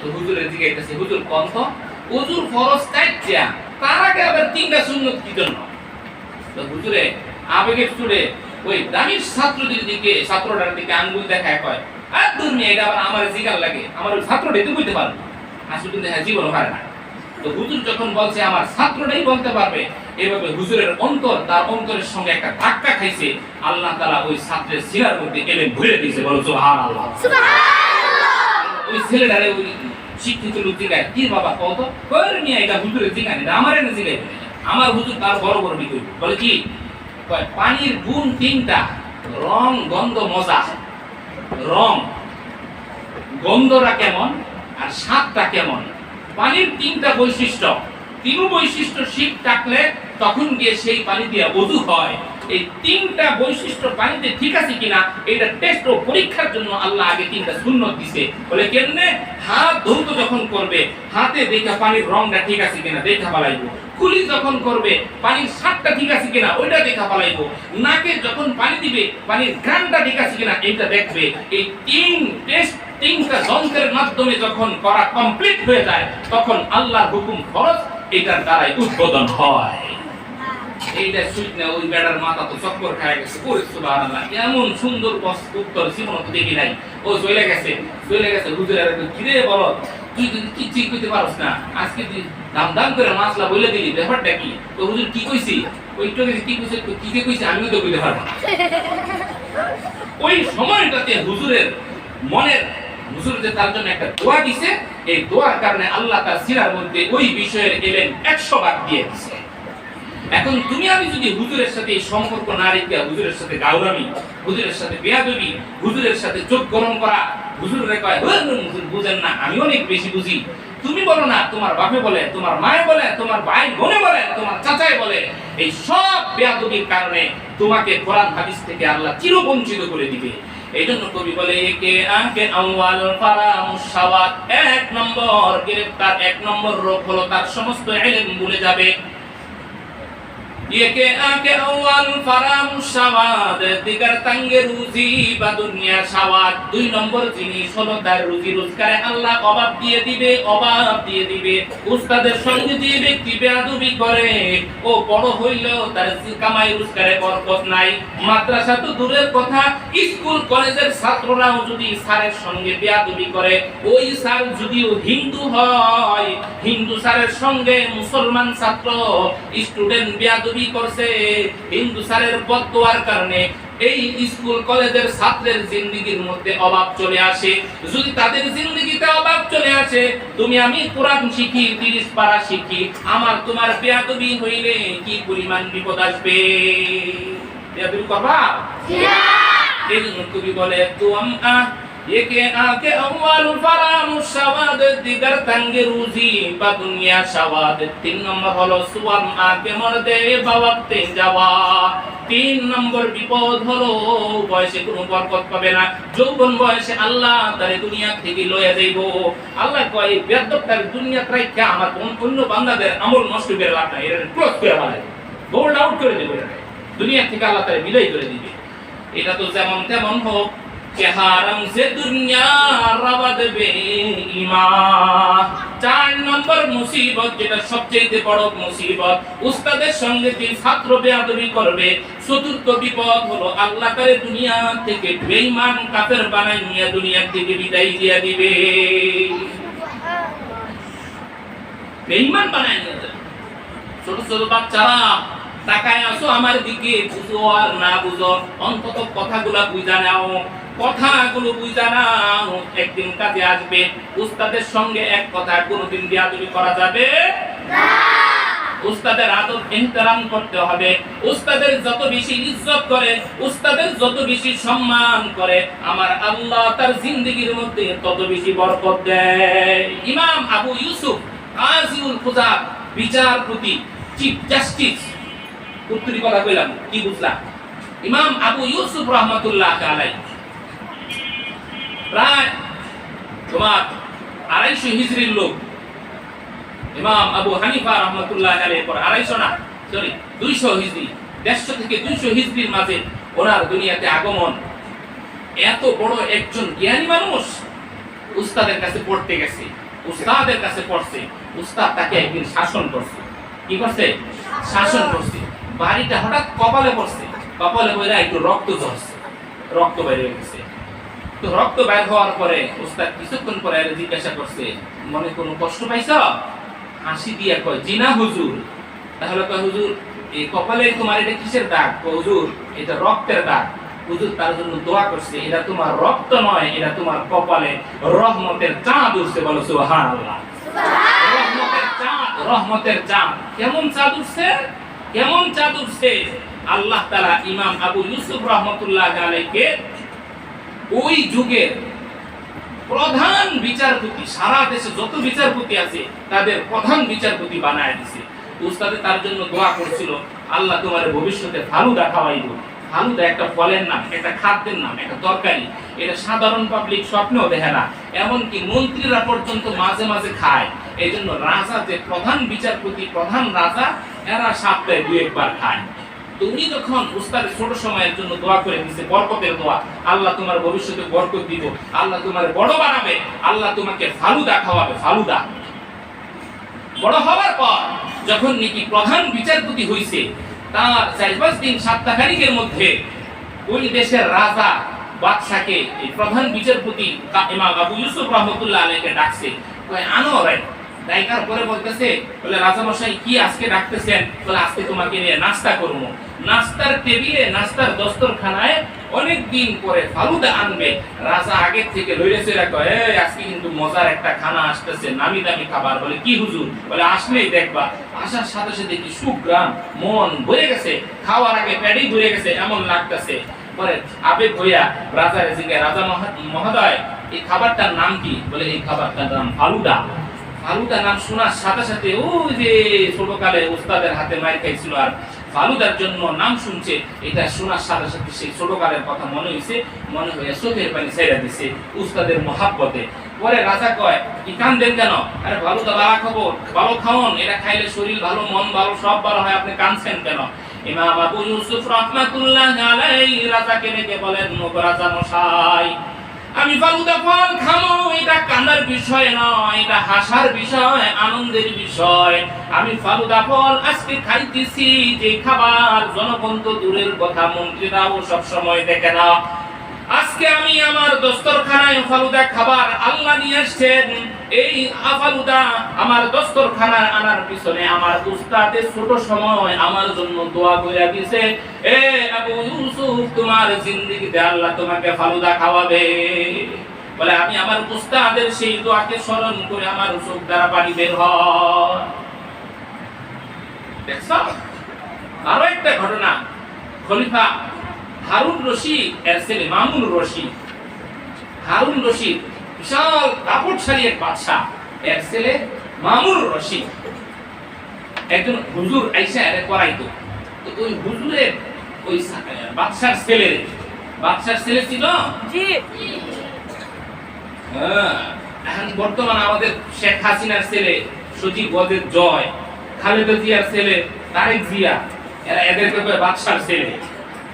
Speaker 1: তো হুজুরের জিজ্ঞাসা, হুজুর কোন তো? হুজুর ফরজ 4টা, তার আগে আবার 3টা সুন্নত কি জন্য? তো হুজুরে আবেগের চুড়ে ওই দামির ছাত্রদের দিকে, ছাত্রটার দিকে আঙ্গুল দেখায় কয়, আর তুমি এটা আবার আমার জিগার লাগে, আমার ছাত্রটাই তো কইতে পারবে, আসলে কিন্তু হ্যাঁ জীবন পারে না। তো হুজুর যখন বলছে আমার ছাত্রটাই বলতে পারবে, এভাবে হুজুরের অন্তর তার অন্তরের সঙ্গে একটা ধাক্কা খাইছে। আল্লাহ তাআলা ওই ছাত্রের সিনার মধ্যে ইলম ভরে দিয়েছে। বলো সুবহানাল্লাহ। সুবহানাল্লাহ। ওই ছেলেটারে ওই শিক্ষিত লোক জিগায়, কি বাবা কত কই নিয়ে এটা হুজুরের জিগায় না, আমারে না জিগায়, আমার হুজুর তার বড় বড় বিকল্প বলে কি কয়, পানির গুণ 3টা, রং, গন্ধ, মজা। রং, গন্ধটা কেমন আর স্বাদটা কেমন। পানির 3টা বৈশিষ্ট্য, 3 বৈশিষ্ট্য শীত থাকলে তখন গিয়ে সেই পানি দিয়ে ওযু হয়। এই 3টা বৈশিষ্ট্য পানিতে ঠিক আছে কিনা এটা টেস্ট ও পরীক্ষার জন্য আল্লাহ আগে 3টা সুন্নত দিয়েছে। বলে কেমনে? হাত ধৌত যখন করবে হাতে দেখা পানির রংটা ঠিক আছে কিনা দেখা পালাইবো, কুলি যখন করবে পানির স্বাদটা ঠিক আছে কিনা ওইটা দেখা পালাইবো, নাকে যখন পানি দিবে পানির ঘ্রাণটা ঠিক আছে কিনা এটা দেখবে। এই 3টা যন্ত্রের মাধ্যমে যখন করা কমপ্লিট হয়ে যায় তখন আল্লাহর হুকুম ফরজ এটার দ্বারাই উদ্বোধন হয়। এইটা সুইট না, ওই বেড়ার মাথা তো চক্কর খায় গেছে। ওরে সুবহানাল্লাহ, এমন সুন্দর উত্তর জীবন তো দেখি নাই। ও চলে গেছে। হুজুর আর কিরে বলো, তুই কি ঠিক করতে পারছ না, আজকে তুই দাম দাম করে মাছলা বলে দিলি, ব্যাপারটা কি? তো হুজুর কি কইছি, ওইটা কি কইছে, কি কইছে আমিও তো কইতে পারবো না। ওই সময়টাতে হুজুরের মনের, হুজুর যে তার জন্য একটা দোয়া দিছে, এই দোয়ার কারণে আল্লাহ তার সিনার মধ্যে ওই বিষয়ের এলেন 100 ভাগ দিয়ে দিছে। এখন তুমি আমি যদি হুজুরের সাথে এই সম্পর্ক না রেখে হুজুরের সাথে গাউরামি, হুজুরের সাথে বেয়াদবি, হুজুরের সাথে চোখ গরম করা, হুজুরে কয় হুজুর বুঝেন না, আমি অনেক বেশি বুঝি, তুমি বলো না, তোমার বাপে বলে, তোমার মায়ে বলে, তোমার ভাই বোনে বলে, তোমার চাচাই বলে, এই সব বেয়াদবির কারণে তোমাকে কোরআন হাদিস থেকে আল্লাহ চিরবঞ্চিত করে দিবে। এই জন্য কবি বলে একে আকে আউয়াল ফারামুস সাওয়াত, 1 নম্বর গ্রেফতার, 1 নম্বর রোগ হলো তার সমস্ত ইলম ভুলে যাবে। একে আকে আউয়াল ফারামুস সাওয়াত, দিগার তাঙ্গে রুজি বা দুনিয়ার সাওয়াত। 2 নম্বর জিনিস হলো তার রুজি রোজগারে আল্লাহ অভাব দিয়ে দিবে, অভাব দিয়ে দিবে। উস্তাদের সঙ্গে যে ব্যক্তি বেয়াদবি করে, ও বড় হইলেও তার কামাই রোজগারে বরকত নাই। মাদ্রাসা তো দূরের কথা, স্কুল কলেজের ছাত্ররাও যদি স্যারের সঙ্গে বেয়াদবি করে, ওই স্যার যদিও হিন্দু হয়, হিন্দু স্যারের সঙ্গে মুসলমান ছাত্র স্টুডেন্ট বেয়াদবি করছে, হিন্দু স্যারের বদদোয়ার কারণে এই স্কুল কলেজের ছাত্রের জিন্দেগির মধ্যে অভাব চলে আসে। যদি তাদের জিন্দেগিতে অভাব চলে আসে, তুমি আমি কোরআন শিখি, 30 পারা শিখি, আমার তোমার বেয়াদবি হইলে কি পরিমাণ বিপদ আসবে। বেয়াদবি করবা? এই জন্য কবি বলে তুম একে আকে আউয়াল ফারামুস সাওয়াদ, দিগার তাঙ্গে রুজি বা দুনিয়া সাওয়াদ। 3 নম্বর হলো সুয়াম আকে মরদে বা ওয়াক্তে যাওয়া। 3 নম্বর বিপদ হলো বয়সে কোনো বরকত পাবে না। যৌবন বয়সে আল্লাহ তারে দুনিয়া থেকে লয়ে যাইবো। আল্লাহ কয় বেয়াদবটার দুনিয়া রাইখা আমার অন্য বান্দাদের আমল নষ্ট করে লাভ নাই, এর ক্লোজ করে ফেলাই, বোল্ড আউট করে দেবে, দুনিয়া থেকে আল্লাহ তারে বিদায় করে দিবে। এটা তো যেমন তেমন হোক, হারাম সে দুনিয়া রাবাদ বেঈমান। 4 নম্বর মুসিবত, যেটা সবচেয়ে বড় মুসিবত, উস্তাদের সঙ্গে যে ছাত্র বেয়াদবি করবে। 4র্থ বিপদ হলো আল্লাহ তারে দুনিয়া থেকে বেঈমান কাফের বানাইয়া দুনিয়া থেকে বিদায় দিয়ে দিবে, বেঈমান বানাইয়া দিবে। ছোট ছোট বাচ্চারা তাকায় আসো আমার দিকে, বুঝো আর না বুঝো, অন্তত কথাগুলা বুঝা নাও, কথাগুলো বুঝা নাও। একদিন কাজে আসবে। উস্তাদের সঙ্গে এক কথা কোনোদিন বেয়াদবি করা যাবে না। উস্তাদের আদব ইহতিরাম করতে হবে। উস্তাদের যত বেশি ইজ্জত করে, উস্তাদের যত বেশি সম্মান করে, আমার আল্লাহ তার জিন্দেগির মধ্যে তত বেশি বরকত দেয়। ইমাম আবু ইউসুফ কাযীউল কুযাত, বিচারপতি, চিফ জাস্টিস, উত্তরি কথা কইলাম, কি বুঝলা? ইমাম আবু ইউসুফ রাহমাতুল্লাহ আলাইহি প্রায় তোমার 250 হিজরির লোক। ইমাম আবু হানিফা রাহমাতুল্লাহ আলাইহি পর 250 না, সরি 200 হিজরি, 150 থেকে 200 হিজরির মাঝে ওনার দুনিয়াতে আগমন। এত বড় একজন জ্ঞানী মানুষ উস্তাদের কাছে পড়তে গেছে, উস্তাদের কাছে পড়ছে। উস্তাদ তাকে একদিন শাসন করছে। কি করছে? শাসন করছে। বাড়িটা হঠাৎ কপালে পড়ছে, কপালে পড়ে একটু রক্ত ঝরছে, রক্ত বের হয়ে গেছে। তো রক্ত বের হওয়ার পরে উস্তাদ কিছুক্ষণ পরে জিজ্ঞাসা করছে, মনে কোনো কষ্ট পাইছ? হাসি দিয়া কয়, জি না হুজুর। তাহলে কয়, হুজুর এই কপালে তোমার এটা কিসের দাগ? হুজুর এটা রক্তের দাগ। হুজুর তার জন্য দোয়া করছে, এটা তোমার রক্ত নয়, এটা তোমার কপালে রহমতের চাঁদ উঠছে। বলো সুবহানাল্লাহ। রহমতের চাঁদ, রহমতের চাঁদ। কেমন চাঁদ উঠছে? কেমন চাঁদ উঠছে? আল্লাহ তাআলা ইমাম আবু ইউসুফ রাহমাতুল্লাহ আলাইহিকে ওই যুগের প্রধান বিচারপতি, সারা দেশে যত বিচারপতি আছে তাদের প্রধান বিচারপতি বানায় দিয়েছে। উস্তাদে তার জন্য দোয়া করছিল, আল্লাহ তোমার ভবিষ্যতে ফালুদা খাওয়াইবো। ফালুদা একটা ফলের নাম, একটা খাদ্যের নাম, একটা তরকারি। এটা সাধারণ পাবলিক স্বপ্নেও দেখে না, এমনকি মন্ত্রীরা পর্যন্ত মাঝে মাঝে খায়। এই জন্য রাজা, যে প্রধান বিচারপতি, প্রধান রাজা, এরা সপ্তাহে 2-1 বার খায়। তুমি যখন উস্তাদের ছোট সময়ের জন্য দোয়া করে দিছে, বরকতের দোয়া, আল্লাহ তোমার ভবিষ্যতে বরকত দিব, আল্লাহ তোমার বড় বানাবে, আল্লাহ তোমাকে ফালুদা খাওয়াবে, ফালুদা। বড় হওয়ার পর যখন নাকি প্রধান বিচারপতি হইছে, তার 4-5 দিন 7 খানিকের মধ্যে ওই দেশের রাজা বাদশাকে এই প্রধান বিচারপতি ইমাম আবু ইউসুফ রাহমাতুল্লাহ আলাইহিকে ডাকছে, কয় আনো রে। ডাইকার পরে বলতেছে, বলে রাজা মশাই কি আজকে ডাকতেছেন? বলে আজকে তোমাকে নিয়ে নাস্তা করব। নাস্তার টেবিলে, নাস্তার দস্তরখানায় অনেক দিন পরে ফালুদা আনবে। রাজা আগে থেকে লইরেছে, কয় এই আজকে কিন্তু মজার একটা খানা আসতেছে, নামি দামি খাবার। বলে কি হুজুর? বলে আসলেই দেখবা। আসার সাথে সাথে কি সুগ্রাম, মন ভরে গেছে, খাওয়ার আগে পেটই ভরে গেছে এমন লাগতেছে। পরে আবেগ হইয়া রাজার জিজ্ঞাসা, রাজা মহোদয় এই খাবারটার নাম কি? বলে এই খাবারটার নাম ফালুদা। ফালুদা নাম শোনার সাথে সাথে ওই যে ছোটকালে উস্তাদের হাতে মার খাইছিল আর ফালুদার জন্য নাম শুনছে, এটা শোনার সাথে সাথে সেই ছোটকালের কথা মনে হইছে, মনে হইয়া চোখের পানি ছেড়ে দিছে উস্তাদের মহাব্বতে। পরে রাজা কয় কি কান্দেন কেন? আরে ফালুদা বালা খাবো, ভালো খাওন, এটা খাইলে শরীর ভালো, মন ভালো, সব ভালো হয়, আপনি কাঁদছেন কেন? ইমাম আবু ইউসুফ রাহমাতুল্লাহ আলাইহি রাজাকে ডেকে বলেন, রাজা মশাই আমি ফালুদা ফল খামো, এটা কান্নার বিষয় নয়, এটা হাসার বিষয়, আনন্দের বিষয়। আমি ফালুদা ফল আজকে খাইতেছি, যে খাবার জনগণ তো দূরের কথা, মন্ত্রীরাও সব সময় দেখে না। আজকে আমি আমার দস্তরখানায় ফালুদা খাবার আল্লাহ নিয়ে আসছেন। এই ফালুদা আমার দস্তরখানায় আনার পিছনে আমার উস্তাদের ছোট সময় আমার জন্য দোয়া কইরা দিয়েছে, এ আবু ইউসুফ তোমার জিন্দেগিতে আল্লাহ তোমাকে ফালুদা খাওয়াবে। বলে আমি আমার উস্তাদের সেই দোয়াকে স্মরণ করে আমার চোখ দ্বারা পানি বের হয়। দেখছো আরো একটা ঘটনা, খলিফা হারুন রশিদ এর ছেলে মামুন রশিদ। হারুন রশিদ বিশাল কাপড়শালী এক বাদশা, এর ছেলে মামুন রশিদ একজন হুজুর আইসা এর করাইতো। তো ওই হুজুরের ওই বাদশার ছেলে ছিল জি। এখন বর্তমান আমাদের শেখ হাসিনার ছেলে সজীব ওয়াজেদ জয়, খালেদা জিয়ার ছেলে তারেক জিয়া, এরা এদেরকে বাদশার ছেলে।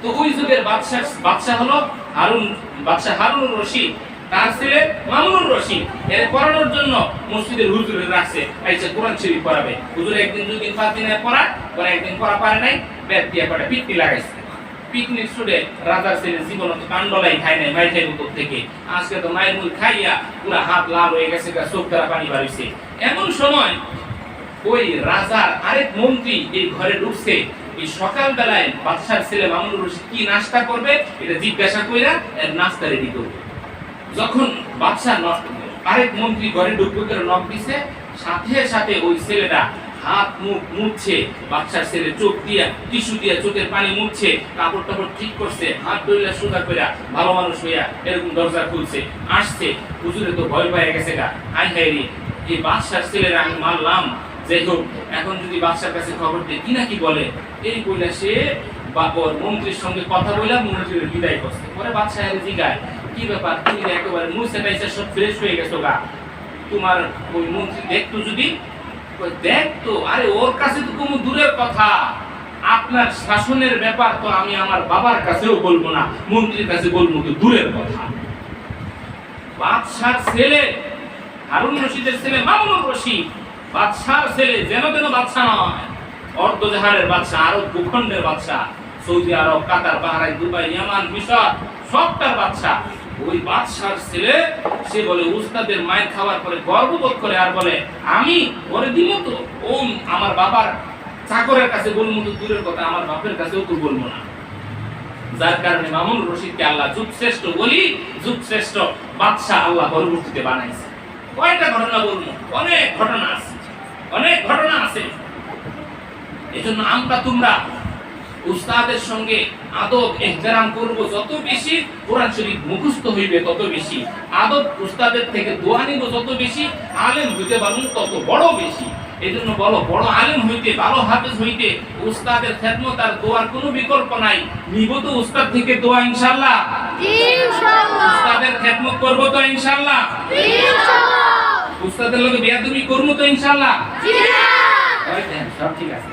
Speaker 1: তো ওই যুগের বাদশা হলো হারুন রশিদ, তার ছেলে মামুনুর রশিদ। এর পড়ানোর জন্য মসজিদের হুজুরে রাখছে, আইসা কোরআন শরীফ পড়াবে। হুজুর একদিন দুদিন 5 দিন পড়ায়, পরে একদিন পড়া পারে নাই, ব্যাট দিয়ে পড়ে পিটনি লাগাইছে। পিকনিক ছুটে রাজার ছেলে জীবন তো কান্ডলাই খায় নাই, মাই খাই উপর থেকে। আজকে তো মায়ের মুখ খাইয়া পুরা হাত লাল হয়ে গেছে, চোখ দ্বারা পানি বাড়িছে। এমন সময় ওই রাজার আরেক মন্ত্রী এই ঘরে ঢুকছে। এই সকাল বেলায় বাদশার ছেলে মামুনুর রশিদ কি নাস্তা করবে এটা জিজ্ঞাসা কইরা এর নাস্তা রেডি করবে। যখন বাদশা আরেক মন্ত্রী ঘরে ঢুকবে করে নক দিছে, সাথে সাথে ওই ছেলেটা হাত মুখ মুছছে, বাদশার ছেলে চোখ দিয়া টিস্যু দিয়া চোখের পানি মুছছে, কাপড় টাপড় ঠিক করছে, হাত ধরে সোজা কইরা ভালো মানুষ হইয়া এরকম দরজা খুলছে, আসছে। হুজুরে তো ভয় পেয়ে গেছে গা, হাই হাই রে এই বাদশার ছেলেরা আমি মারলাম। যাই হোক এখন যদি বাদশার কাছে খবর দেয় কি না কি বলে, এই কইলা সে বাবর মন্ত্রীর সঙ্গে কথা বইলা মন্ত্রীর বিদায় করছে। পরে বাদশা এর জিগায় কি ব্যাপার, তুমি একেবারে মুছে টাইছে সব ফ্রেশ হয়ে গেছো গা, তোমার ওই মন্ত্রী দেখতো যদি? দেখতো, আরে ওর কাছে তো কোনো দূরের কথা, আপনার শাসনের ব্যাপার তো আমি আমার বাবার কাছেও বলবো না, মন্ত্রীর কাছে বলবো তো দূরের কথা। বাদশার ছেলে হারুন রশিদের ছেলে মামুনুর রশিদ, বাদশার ছেলে যেন তেন বাদশা নয়, অর্ধজাহানের বাদশা, আরব ভূখণ্ডের বাদশা, সৌদি আরব, কাতার, বাহরাইন, দুবাই, ইয়ামান, মিশর সবটার বাদশা। ওই বাদশার ছেলে সে বলে উস্তাদের মায়ের খাওয়ার পরে গর্ববোধ করে আর বলে আমি পরে দিব তো, ও আমার বাবার চাকরের কাছে বলবো তো দূরের কথা, আমার বাপের কাছেও তো বলবো না। যার কারণে মামুনুর রশিদকে আল্লাহ যুগ শ্রেষ্ঠ বলি, যুগ শ্রেষ্ঠ বাদশা আল্লাহ পরবর্তীতে বানাইছে। কয়টা ঘটনা বলবো, অনেক ঘটনা আছে, অনেক ঘটনা আছে। এজন্য আমরা তোমরা উস্তাদের সঙ্গে আদব ইহতিরাম করব যত বেশি, কোরআন শরীফ মুখস্থ হইবে তত বেশি, আদব উস্তাদের থেকে দোয়া নিব যত বেশি, আলেম হইতে পারবো তত বড় বেশি। এজন্য বলো বড় আলেম হইতে, ভালো হাফেজ হইতে উস্তাদের খেদমত আর দোয়ার কোনো বিকল্প নাই। নিব তো উস্তাদ থেকে দোয়া ইনশাআল্লাহ, ইনশাআল্লাহ। উস্তাদের খেদমত করব তো ইনশাআল্লাহ, ইনশাআল্লাহ। উস্তাদের লগে বেয়াদবি করব তো ইনশাআল্লাহ, জি না। ওইটাই সব ঠিক আছে,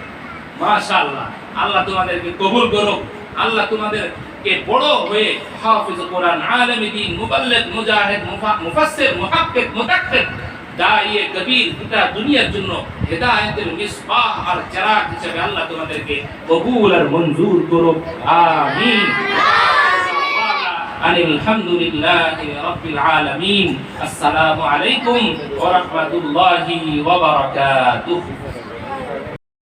Speaker 1: মাশাআল্লাহ। আল্লাহ তোমাদেরকে কবুল করুক, আল্লাহ তোমাদেরকে বড় হয়ে হাফিজ কোরআন, আলেম দ্বীন, মুবাল্লিগ, মুজাহিদ, মুফাসসির, মুহাক্কিক, মুতাক্কিক দাইয়ে কবির গোটা দুনিয়ার জন্য হেদায়েতের মিসবাহ আর চিরাগ হিসেবে আল্লাহ তোমাদেরকে কবুল আর মঞ্জুর করুক আমিন আলহামদুলিল্লাহি রাব্বিল আলামিন আসসালামু আলাইকুম ওয়া রাহমাতুল্লাহি ওয়া বারাকাতুহু